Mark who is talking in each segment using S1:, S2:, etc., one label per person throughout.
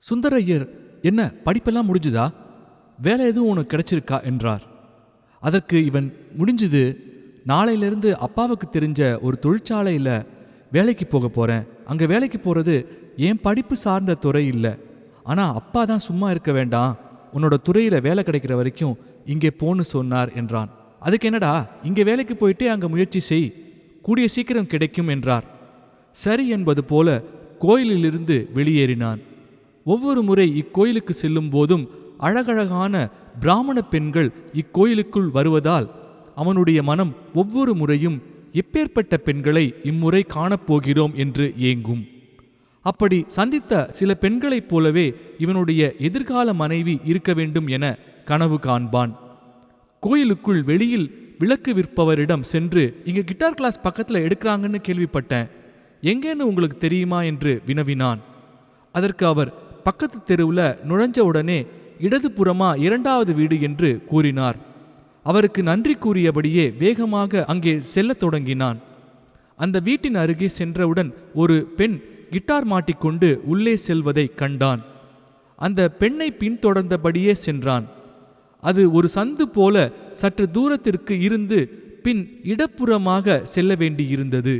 S1: சுந்தரையர், என்ன படிப்பெல்லாம் முடிஞ்சுதா? வேலை எதுவும் உனக்கு கிடைச்சிருக்கா என்றார். அதற்கு இவன், முடிஞ்சுது. நாளையிலிருந்து அப்பாவுக்கு தெரிஞ்ச ஒரு தொழிற்சாலையில் வேலைக்கு போக போகிறேன். அங்கே வேலைக்கு போகிறது என் படிப்பு சார்ந்த துறை இல்லை. ஆனால் அப்பா தான் சும்மா இருக்க வேண்டாம், உன்னோட துறையில் வேலை கிடைக்கிற வரைக்கும் இங்கே போன்னு சொன்னார் என்றான். அதுக்கு என்னடா, இங்கே வேலைக்கு போயிட்டே அங்கே முயற்சி செய், கூடிய சீக்கிரம் கிடைக்கும் என்றார். சரி என்பது போல கோயிலிலிருந்து வெளியேறினான். ஒவ்வொரு முறை இக்கோயிலுக்கு செல்லும் போதும் அழகழகான பிராமண பெண்கள் இக்கோயிலுக்குள் வருவதால் அவனுடைய மனம் ஒவ்வொரு முறையும் எப்பேற்பட்ட பெண்களை இம்முறை காணப்போகிறோம் என்று ஏங்கும். அப்படி சந்தித்த சில பெண்களைப் போலவே இவனுடைய எதிர்கால மனைவி இருக்க வேண்டும் என கனவு காண்பான். கோயிலுக்குள் வெளியில் விளக்கு விற்பவரிடம் சென்று, இங்கே கிட்டார் கிளாஸ் பக்கத்தில் எடுக்கிறாங்கன்னு கேள்விப்பட்டேன், எங்கேன்னு உங்களுக்கு தெரியுமா என்று வினவினான். அதற்கு அவர், பக்கத்து தெருவில் நுழைஞ்ச உடனே இடதுபுறமா 2வது வீடு என்று கூறினார். அவருக்கு நன்றி கூறியபடியே வேகமாக அங்கே செல்லத் தொடங்கினான். அந்த வீட்டின் அருகே சென்றவுடன் ஒரு பெண் கிட்டார் மாட்டிக்கொண்டு உள்ளே செல்வதை கண்டான். அந்த பெண்ணை பின்தொடர்ந்தபடியே சென்றான். அது ஒரு சந்து போல சற்று தூரத்திற்கு இருந்து பின் இடப்புறமாக செல்ல வேண்டியிருந்தது.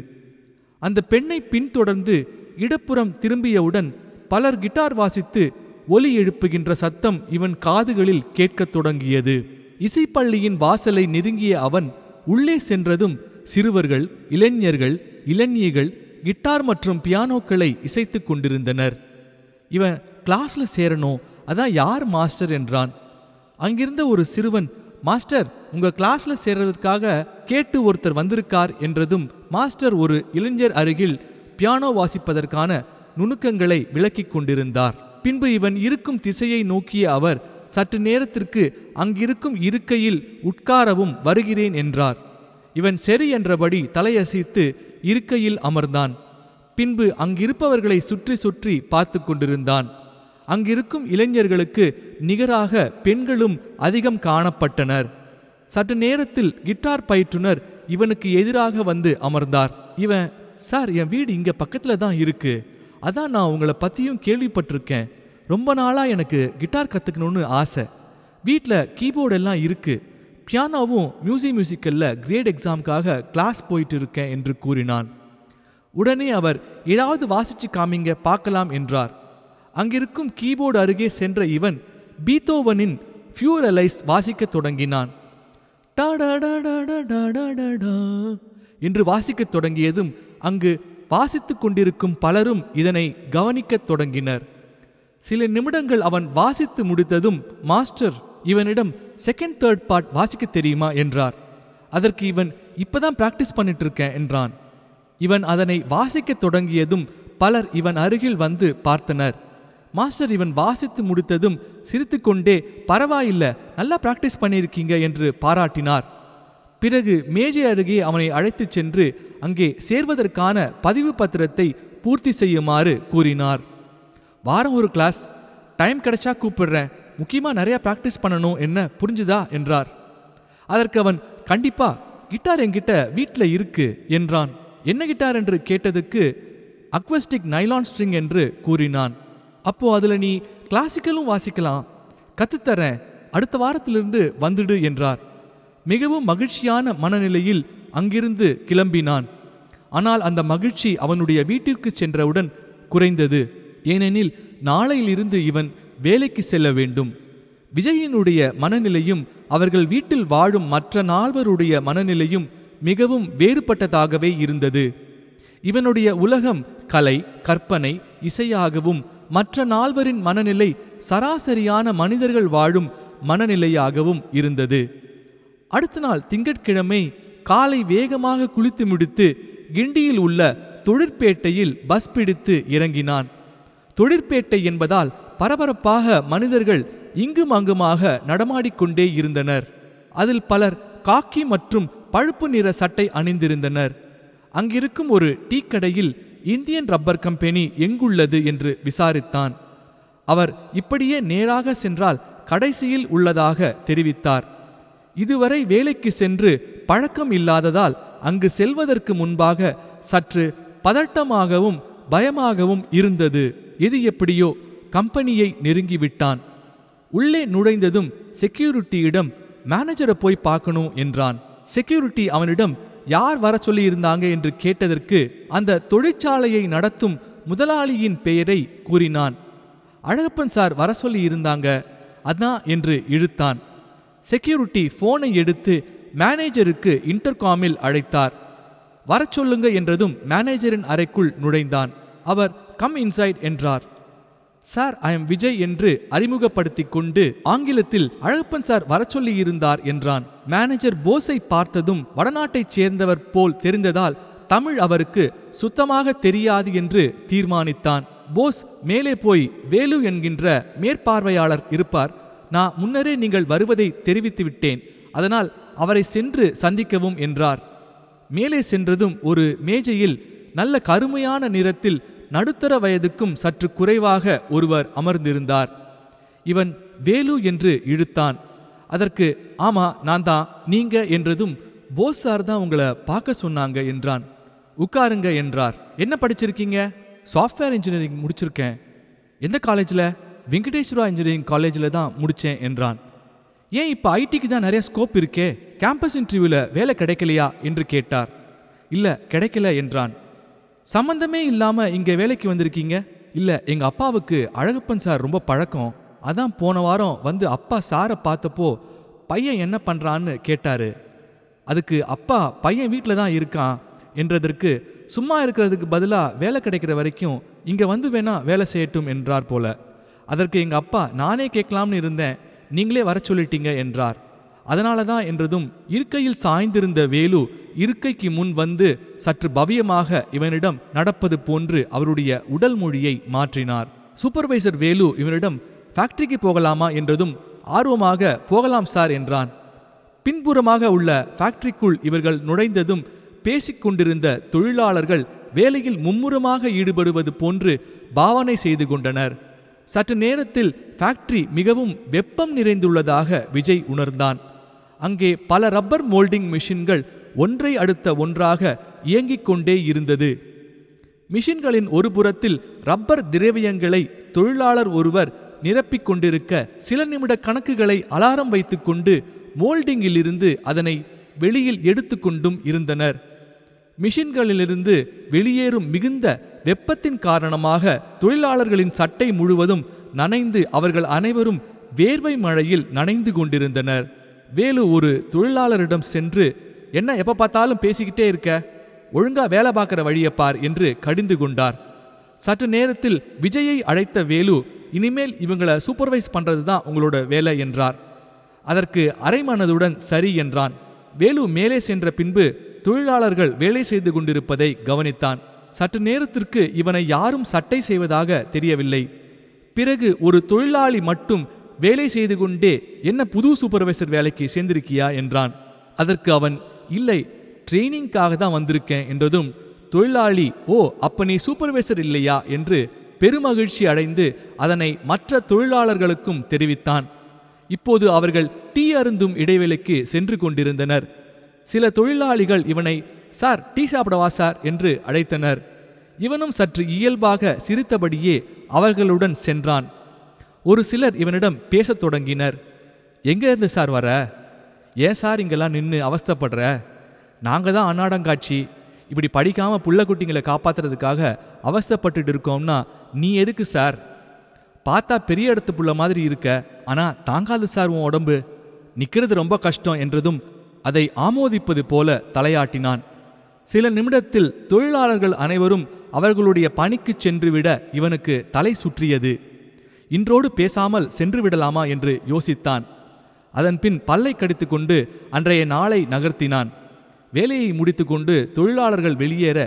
S1: அந்த பெண்ணை பின்தொடர்ந்து இடப்புறம் திரும்பியவுடன் பலர் கிட்டார் வாசித்து ஒலி எழுப்புகின்ற சத்தம் இவன் காதுகளில் கேட்கத் தொடங்கியது. இசைப்பள்ளியின் வாசலை நெருங்கிய அவன் உள்ளே சென்றதும் சிறுவர்கள், இளைஞர்கள், இளைஞிகள் கிட்டார் மற்றும் பியானோக்களை இசைத்து கொண்டிருந்தனர். இவன் கிளாஸ்ல சேரணும், அதான் யார் மாஸ்டர் என்றான். அங்கிருந்த ஒரு சிறுவன், மாஸ்டர் உங்க கிளாஸ்ல சேர்றதுக்காக கேட்டு ஒருத்தர் வந்திருக்கார் என்றதும் மாஸ்டர் ஒரு இளைஞர் அருகில் பியானோ வாசிப்பதற்கான நுணுக்கங்களை விளக்கிக் கொண்டிருந்தார். பின்பு இவன் இருக்கும் திசையை நோக்கிய அவர் சற்று நேரத்திற்கு அங்கிருக்கும் இருக்கையில் உட்காரவும் வருகிறேன் என்றார். இவன் சரி என்றபடி தலையசைத்து இருக்கையில் அமர்ந்தான். பின்பு அங்கிருப்பவர்களை சுற்றி சுற்றி பார்த்து கொண்டிருந்தான். அங்கிருக்கும் இளைஞர்களுக்கு நிகராக பெண்களும் அதிகம் காணப்பட்டனர். சற்று நேரத்தில் கிட்டார் பயிற்றுனர் இவனுக்கு எதிராக வந்து அமர்ந்தார். இவன், சார் என் வீடு இங்க பக்கத்துல தான் இருக்கு, அதான் நான் உங்களை பற்றியும் கேள்விப்பட்டிருக்கேன். ரொம்ப நாளாக எனக்கு கிட்டார் கற்றுக்கணும்னு ஆசை. வீட்டில் கீபோர்டெல்லாம் இருக்குது, பியானோவும் மியூசிக்கலில் கிரேட் எக்ஸாமுக்காக கிளாஸ் போயிட்டு இருக்கேன் என்று கூறினான். உடனே அவர், ஏதாவது வாசிச்சு காமிங்க பார்க்கலாம் என்றார். அங்கிருக்கும் கீபோர்டு அருகே சென்ற இவன் பீத்தோவனின் ஃபியூரலைஸ் வாசிக்க தொடங்கினான். என்று வாசிக்க தொடங்கியதும் அங்கு வாசித்து கொண்டிருக்கும் பலரும் இதனை கவனிக்கத் தொடங்கினர். சில நிமிடங்கள் அவன் வாசித்து முடித்ததும் மாஸ்டர் இவனிடம், செகண்ட் தேர்ட் பார்ட் வாசிக்க தெரியுமா என்றார். அதற்கு இவன், இப்பதான் பிராக்டிஸ் பண்ணிட்டு இருக்கேன் என்றான். இவன் அதனை வாசிக்க தொடங்கியதும் பலர் இவன் அருகில் வந்து பார்த்தனர். மாஸ்டர் இவன் வாசித்து முடித்ததும் சிரித்துக்கொண்டே, பரவாயில்லை, நல்லா பிராக்டிஸ் பண்ணியிருக்கீங்க என்று பாராட்டினார். பிறகு மேஜை அருகே அவனை அழைத்துச் சென்று அங்கே சேர்வதற்கான பதிவு பத்திரத்தை பூர்த்தி செய்யுமாறு கூறினார். வாரம் ஒரு கிளாஸ், டைம் கிடைச்சா கூப்பிடுறேன், முக்கியமாக நிறையா பிராக்டிஸ் பண்ணணும், என்ன புரிஞ்சுதா என்றார். அதற்கு அவன், கண்டிப்பா, கிட்டார் என்கிட்ட வீட்டில் இருக்கு என்றான். என்ன கிட்டார் என்று கேட்டதுக்கு அக்வஸ்டிக் நைலான் ஸ்ட்ரிங் என்று கூறினான். அப்போ அதில் நீ கிளாசிக்கலும் வாசிக்கலாம், கற்றுத்தரேன், அடுத்த வாரத்திலிருந்து வந்துடு என்றார். மிகவும் மகிழ்ச்சியான மனநிலையில் அங்கிருந்து கிளம்பினான். ஆனால் அந்த மகிழ்ச்சி அவனுடைய வீட்டிற்கு சென்றவுடன் குறைந்தது. ஏனெனில் நாளையிலிருந்து இவன் வேலைக்கு செல்ல வேண்டும். விஜயனுடைய மனநிலையும் அவர்கள் வீட்டில் வாழும் மற்ற 4 மனநிலையும் மிகவும் வேறுபட்டதாகவே இருந்தது. இவனுடைய உலகம் கலை, கற்பனை, இசையாகவும் மற்ற 4 மனநிலை சராசரியான மனிதர்கள் வாழும் மனநிலையாகவும் இருந்தது. அடுத்த நாள் திங்கட்கிழமை காலை வேகமாக குளித்து முடித்து கிண்டியில் உள்ள தொழிற்பேட்டையில் பஸ் பிடித்து இறங்கினான். தொழிற்பேட்டை என்பதால் பரபரப்பாக மனிதர்கள் இங்கும் அங்குமாக நடமாடிக்கொண்டே இருந்தனர். அதில் பலர் காக்கி மற்றும் பழுப்பு நிற சட்டை அணிந்திருந்தனர். அங்கிருக்கும் ஒரு டீ கடையில் இந்தியன் ரப்பர் கம்பெனி எங்குள்ளது என்று விசாரித்தான். அவர் இப்படியே நேராக சென்றால் கடைசியில் உள்ளதாக தெரிவித்தார். இதுவரை வேலைக்கு சென்று பழக்கம் இல்லாததால் அங்கு செல்வதற்கு முன்பாக சற்று பதட்டமாகவும் பயமாகவும் இருந்தது. எது எப்படியோ கம்பெனியை நெருங்கிவிட்டான். உள்ளே நுழைந்ததும் செக்யூரிட்டியிடம் மேனேஜரை போய் பார்க்கணும் என்றான். செக்யூரிட்டி அவனிடம் யார் வர சொல்லியிருந்தாங்க என்று கேட்டதற்கு அந்த தொழிற்சாலையை நடத்தும் முதலாளியின் பெயரை கூறினான். அழகப்பன் சார் வர சொல்லி இருந்தாங்க அதான் என்று இழுத்தான். செக்யூரிட்டி போனை எடுத்து மேனேஜருக்கு இன்டர்காமில் அழைத்தார். வர சொல்லுங்க என்றதும் மேனேஜரின் அறைக்குள் நுழைந்தான். அவர் கம் இன்சைட் என்றார். சார் ஐ எம் விஜய் என்று அறிமுகப்படுத்திக் கொண்டு ஆங்கிலத்தில் அழகப்பன் சார் வர சொல்லி இருந்தார் என்றான். மேனேஜர் போஸை பார்த்ததும் வடநாட்டைச் சேர்ந்தவர் போல் தெரிந்ததால் தமிழ் அவருக்கு சுத்தமாக தெரியாது என்று தீர்மானித்தான். போஸ் மேலே போய் வேலு என்கின்ற மேற்பார்வையாளர் இருப்பார், நான் முன்னரே நீங்கள் வருவதை தெரிவித்து விட்டேன், அதனால் அவரை சென்று சந்திக்கவும் என்றார். மேலே சென்றதும் ஒரு மேஜையில் நல்ல கருமையான நிறத்தில் நடுத்தர வயதுக்கும் சற்று குறைவாக ஒருவர் அமர்ந்திருந்தார். இவன் வேலு என்று இழுத்தான். அதற்கு ஆமா நான் தான், நீங்க என்றதும் போஸ் சார் தான் உங்களை பார்க்க சொன்னாங்க என்றான். உட்காருங்க என்றார். என்ன படிச்சிருக்கீங்க? சாஃப்ட்வேர் இன்ஜினியரிங் முடிச்சிருக்கேன். எந்த காலேஜில்? வெங்கடேஸ்வரா இன்ஜினியரிங் காலேஜில் தான் முடித்தேன் என்றான். ஏன் இப்போ ஐடிக்கு தான் நிறைய ஸ்கோப் இருக்கே, கேம்பஸ் இன்டர்வியூவில் வேலை கிடைக்கலையா என்று கேட்டார். இல்லை கிடைக்கல என்றான். சம்பந்தமே இல்லாமல் இங்கே வேலைக்கு வந்திருக்கீங்க? இல்லை எங்கள் அப்பாவுக்கு அழகப்பன் சார் ரொம்ப பழக்கம், அதான் போன வாரம் வந்து அப்பா சாரை பார்த்தப்போ பையன் என்ன பண்ணுறான்னு கேட்டார். அதுக்கு அப்பா பையன் வீட்டில் தான் இருக்கான் என்றதற்கு சும்மா இருக்கிறதுக்கு பதிலாக வேலை கிடைக்கிற வரைக்கும் இங்கே வந்து வேணா வேலை செய்யட்டும் என்றார் போல. அதற்கு எங்கள் அப்பா நானே கேட்கலாம்னு இருந்தேன், நீங்களே வர சொல்லிட்டீங்க என்றார். அதனால தான் என்றதும் இருக்கையில் சாய்ந்திருந்த வேலு இருக்கைக்கு முன் வந்து சற்று பவ்யமாக இவனிடம் நடப்பது போன்று அவருடைய உடல் மொழியை மாற்றினார். சூப்பர்வைசர் வேலு இவனிடம் ஃபேக்டரிக்கு போகலாமா என்றதும் ஆர்வமாக போகலாம் சார் என்றான். பின்புறமாக உள்ள ஃபேக்டரிக்குள் இவர்கள் நுழைந்ததும் பேசிக்கொண்டிருந்த தொழிலாளர்கள் வேலையில் மும்முரமாக ஈடுபடுவது போன்று பாவனை செய்து கொண்டனர். சற்று நேரத்தில் ஃபேக்டரி மிகவும் வெப்பம் நிறைந்துள்ளதாக விஜய் உணர்ந்தான். அங்கே பல ரப்பர் மோல்டிங் மிஷின்கள் ஒன்றை அடுத்த ஒன்றாக இயங்கிக் கொண்டே இருந்தது. மிஷின்களின் ஒரு புறத்தில் ரப்பர் திரவியங்களை தொழிலாளர் ஒருவர் நிரப்பிக் கொண்டிருக்க, சில நிமிட கணக்குகளை அலாரம் வைத்துக்கொண்டு மோல்டிங்கிலிருந்து அதனை வெளியில் எடுத்து கொண்டும் இருந்தனர். மிஷின்களிலிருந்து வெளியேறும் மிகுந்த வெப்பத்தின் காரணமாக தொழிலாளர்களின் சட்டை முழுவதும் நனைந்து அவர்கள் அனைவரும் வேர்வை மழையில் நனைந்து கொண்டிருந்தனர். வேலு ஒரு தொழிலாளரிடம் சென்று, என்ன எப்ப பார்த்தாலும் பேசிக்கிட்டே இருக்க, ஒழுங்கா வேலை பார்க்கிற வழியப்பார் என்று கடிந்து கொண்டார். சற்று நேரத்தில் விஜயை அழைத்த வேலு, இனிமேல் இவங்களை சூப்பர்வைஸ் பண்றது தான் உங்களோட வேலை என்றார். அதற்கு அரைமனதுடன் சரி என்றான். வேலு மேலே சென்ற பின்பு தொழிலாளர்கள் வேலை செய்து கொண்டிருப்பதை கவனித்தான். சற்று நேரத்திற்கு இவனை யாரும் சட்டை செய்வதாக தெரியவில்லை. பிறகு ஒரு தொழிலாளி மட்டும் வேலை செய்து கொண்டே, என்ன புது சூப்பர்வைசர் வேலைக்கு சேர்ந்திருக்கியா என்றான். அதற்கு அவன், இல்லை ட்ரெயினிங்காக தான் வந்திருக்கேன் என்றதும் தொழிலாளி, ஓ அப்ப நீ சூப்பர்வைசர் இல்லையா என்று பெருமகிழ்ச்சி அடைந்து அதனை மற்ற தொழிலாளர்களுக்கும் தெரிவித்தான். இப்போது அவர்கள் டீ அருந்தும் இடைவேளைக்கு சென்று கொண்டிருந்தனர். சில தொழிலாளிகள் இவனை, சார் டீ சாப்பிடவா சார் என்று அழைத்தனர். இவனும் சற்று இயல்பாக சிரித்தபடியே அவர்களுடன் சென்றான். ஒரு சிலர் இவனிடம் பேசத் தொடங்கினர். எங்கே இருந்து சார் வர? ஏன் சார் இங்கெல்லாம் நின்று அவஸ்தைப்படுற? நாங்கள் தான் அன்னாடங்காட்சி இப்படி படிக்காமல் புள்ள குட்டிங்களை காப்பாற்றுறதுக்காக அவஸ்தைப்பட்டுட்டு இருக்கோம்னா நீ எதுக்கு சார்? பார்த்தா பெரிய இடத்து புள்ள மாதிரி இருக்க, ஆனால் தாங்காது சார் உன் உடம்பு, நிற்கிறது ரொம்ப கஷ்டம் என்றதும் அதை ஆமோதிப்பது போல தலையாட்டினான். சில நிமிடத்தில் தொழிலாளர்கள் அனைவரும் அவர்களுடைய பணிக்கு சென்றுவிட இவனுக்கு தலை சுற்றியது. இன்றோடு பேசாமல் சென்று விடலாமா என்று யோசித்தான். அதன்பின் பல்லை கடித்து கொண்டு அன்றைய நாளை நகர்த்தினான். வேலையை முடித்துக்கொண்டு தொழிலாளர்கள் வெளியேற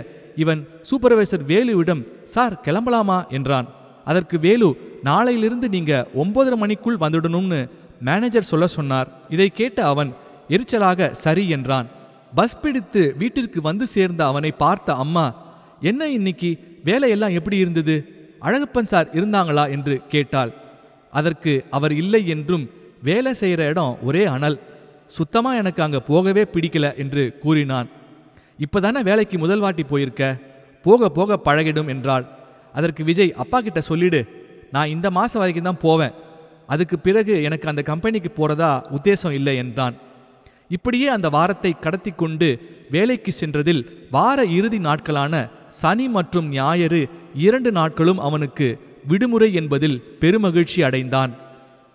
S1: இவன் சூப்பர்வைசர் வேலுவிடம், சார் கிளம்பலாமா என்றான். அதற்கு வேலு, நாளையிலிருந்து நீங்க 9:30 மணிக்குள் வந்துடணும்னு மேனேஜர் சொல்ல சொன்னார். இதை கேட்ட அவன் எரிச்சலாக சரி என்றான். பஸ் பிடித்து வீட்டிற்கு வந்து சேர்ந்த அவனை பார்த்த அம்மா, என்ன இன்னைக்கு வேலையெல்லாம் எப்படி இருந்தது, அழகப்பன் சார் இருந்தாங்களா என்று கேட்டாள். அதற்கு அவர் இல்லை என்றும், வேலை செய்கிற இடம் ஒரே அனல், சுத்தமா எனக்கு அங்கே போகவே பிடிக்கல என்று கூறினான். இப்பதானே வேலைக்கு முதல் வாட்டி போயிருக்க, போக போக பழகிடும் என்றாள். அதற்கு விஜய், அப்பா கிட்ட சொல்லிடு, நான் இந்த மாதம் வரைக்கும் தான் போவேன், அதுக்கு பிறகு எனக்கு அந்த கம்பெனிக்கு போகிறதா உத்தேசம் இல்லை என்றான். இப்படியே அந்த வாரத்தை கடத்தி கொண்டு வேலைக்கு சென்றதில் வார இறுதி நாட்களான சனி மற்றும் ஞாயிறு 2 நாட்களும் அவனுக்கு விடுமுறை என்பதில் பெருமகிழ்ச்சி அடைந்தான்.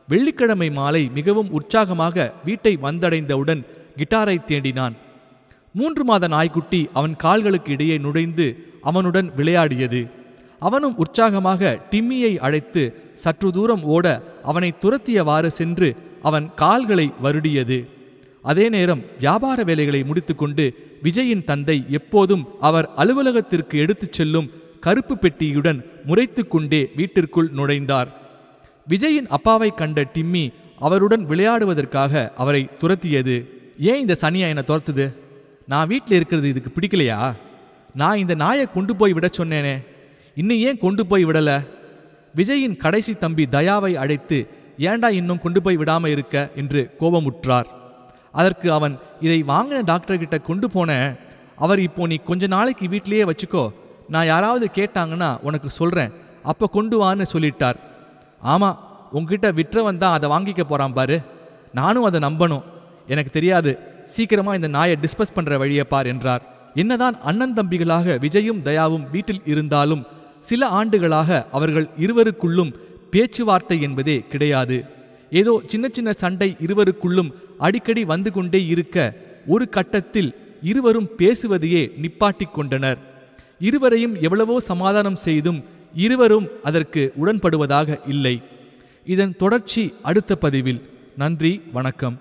S1: வெள்ளிக்கிழமை மாலை மிகவும் உற்சாகமாக வீட்டை வந்தடைந்தவுடன் கிட்டாரை தேடினான். 3 மாத நாய்க்குட்டி அவன் கால்களுக்கு இடையே நுழைந்து அவனுடன் விளையாடியது. அவனும் உற்சாகமாக டிம்மியை அழைத்து சற்று தூரம் ஓட அவனை துரத்தியவாறு சென்று அவன் கால்களை வருடியது. அதே நேரம் வியாபார வேலைகளை முடித்துக்கொண்டு விஜயின் தந்தை எப்போதும் அவர் அலுவலகத்திற்கு எடுத்துச் செல்லும் கருப்பு பெட்டியுடன் முறைத்து கொண்டே வீட்டிற்குள் நுழைந்தார். விஜயின் அப்பாவை கண்ட டிம்மி அவருடன் விளையாடுவதற்காக அவரை துரத்தியது. ஏன் இந்த சனியா என்னை துரத்துது? நான் வீட்டில் இருக்கிறது இதுக்கு பிடிக்கலையா? நான் இந்த நாயை கொண்டு போய் விட சொன்னேனே, இன்னும் ஏன் கொண்டு போய் விடல? விஜயின் கடைசி தம்பி தயாவை அழைத்து, ஏண்டா இன்னும் கொண்டு போய் விடாம இருக்க என்று கோபமுற்றார். அதற்கு அவன், இதை வாங்கின டாக்டர்கிட்ட கொண்டு போனேன், அவர் இப்போ நீ கொஞ்ச நாளைக்கு வீட்டிலேயே வச்சுக்கோ, நான் யாராவது கேட்டாங்கன்னா உனக்கு சொல்றேன், அப்போ கொண்டு வான்னு சொல்லிட்டார். ஆமாம், உங்ககிட்ட விற்றவன் தான் அதை வாங்கிக்க போறான் பாரு, நானும் அதை நம்பணும், எனக்கு தெரியாது, சீக்கிரமா இந்த நாயை டிஸ்பஸ் பண்ற வழியை பார் என்றார். என்னதான் அண்ணன் தம்பிகளாக விஜயும் தயாவும் வீட்டில் இருந்தாலும் சில ஆண்டுகளாக அவர்கள் இருவருக்குள்ளும் பேச்சுவார்த்தை என்பதே கிடையாது. ஏதோ சின்ன சின்ன சண்டை இருவருக்குள்ளும் அடிக்கடி வந்து கொண்டே இருக்க ஒரு கட்டத்தில் இருவரும் பேசுவதையே நிப்பாட்டிக் கொண்டனர். இருவரையும் எவ்வளவோ சமாதானம் செய்தும் இருவரும் அதற்கு உடன்படுவதாக இல்லை. இதன் தொடர்ச்சி அடுத்த பதிவில். நன்றி, வணக்கம்.